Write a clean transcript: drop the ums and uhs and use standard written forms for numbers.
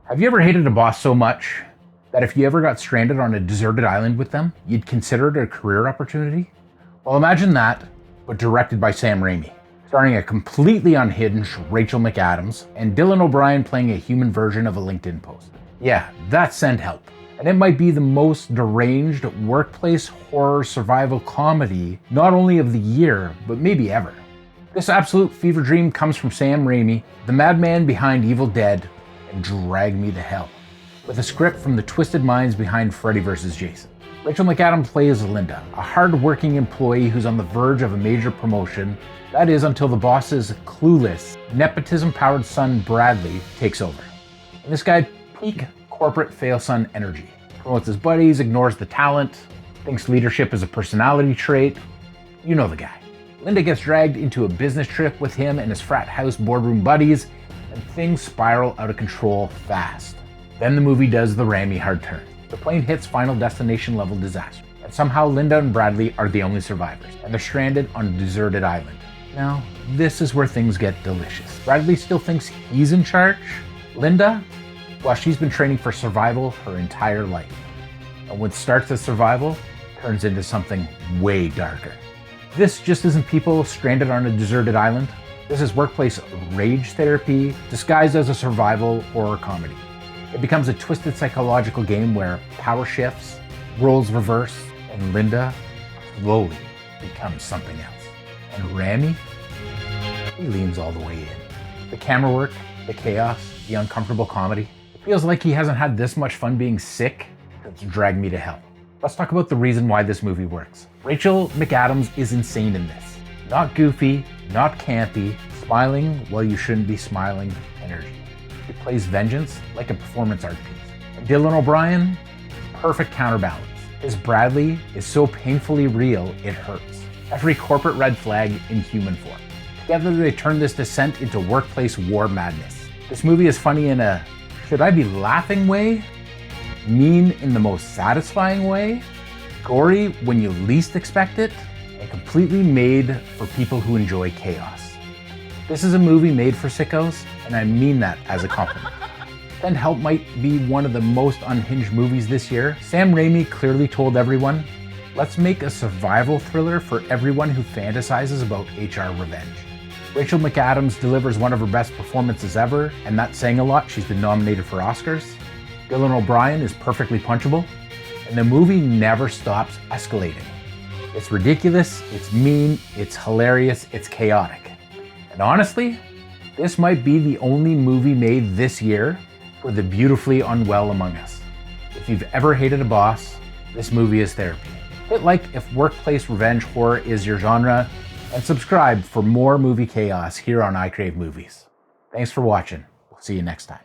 Have you ever hated a boss so much that if you ever got stranded on a deserted island with them, you'd consider it a career opportunity? Well, imagine that, but directed by Sam Raimi, starring a completely unhinged Rachel McAdams and Dylan O'Brien playing a human version of a LinkedIn post. Yeah, that's Send Help. And it might be the most deranged workplace horror survival comedy, not only of the year, but maybe ever. This absolute fever dream comes from Sam Raimi, the madman behind Evil Dead and Drag Me to Hell, with a script from the twisted minds behind Freddy vs. Jason. Rachel McAdams plays Linda, a hard-working employee who's on the verge of a major promotion. That is until the boss's clueless, nepotism-powered son Bradley takes over. And this guy, peak corporate fail-son energy. Promotes his buddies, ignores the talent, thinks leadership is a personality trait. You know the guy. Linda gets dragged into a business trip with him and his frat house boardroom buddies, and things spiral out of control fast. Then the movie does the Raimi hard turn. The plane hits final destination level disaster, and somehow Linda and Bradley are the only survivors, and they're stranded on a deserted island. Now, this is where things get delicious. Bradley still thinks he's in charge. Linda, well, she's been training for survival her entire life. And what starts as survival turns into something way darker. This just isn't people stranded on a deserted island. This is workplace rage therapy disguised as a survival horror comedy. It becomes a twisted psychological game where power shifts, roles reverse, and Linda slowly becomes something else. And Raimi, he leans all the way in. The camera work, the chaos, the uncomfortable comedy. It feels like he hasn't had this much fun being sick since Drag Me to Hell. Let's talk about the reason why this movie works. Rachel McAdams is insane in this. Not goofy, not campy, smiling while you shouldn't be smiling energy. He plays vengeance like a performance art piece. And Dylan O'Brien, perfect counterbalance. His Bradley is so painfully real, it hurts. Every corporate red flag in human form. Together they turn this descent into workplace war madness. This movie is funny in a should I be laughing way, mean in the most satisfying way, gory when you least expect it, and completely made for people who enjoy chaos. This is a movie made for sickos, and I mean that as a compliment. Send Help might be one of the most unhinged movies this year. Sam Raimi clearly told everyone, let's make a survival thriller for everyone who fantasizes about HR revenge. Rachel McAdams delivers one of her best performances ever, and that's saying a lot. She's been nominated for Oscars. Dylan O'Brien is perfectly punchable, and the movie never stops escalating. It's ridiculous, it's mean, it's hilarious, it's chaotic. And honestly, this might be the only movie made this year for the beautifully unwell among us. If you've ever hated a boss, this movie is therapy. Hit like if workplace revenge horror is your genre, and subscribe for more movie chaos here on Crave Movies. Thanks for watching. We'll see you next time.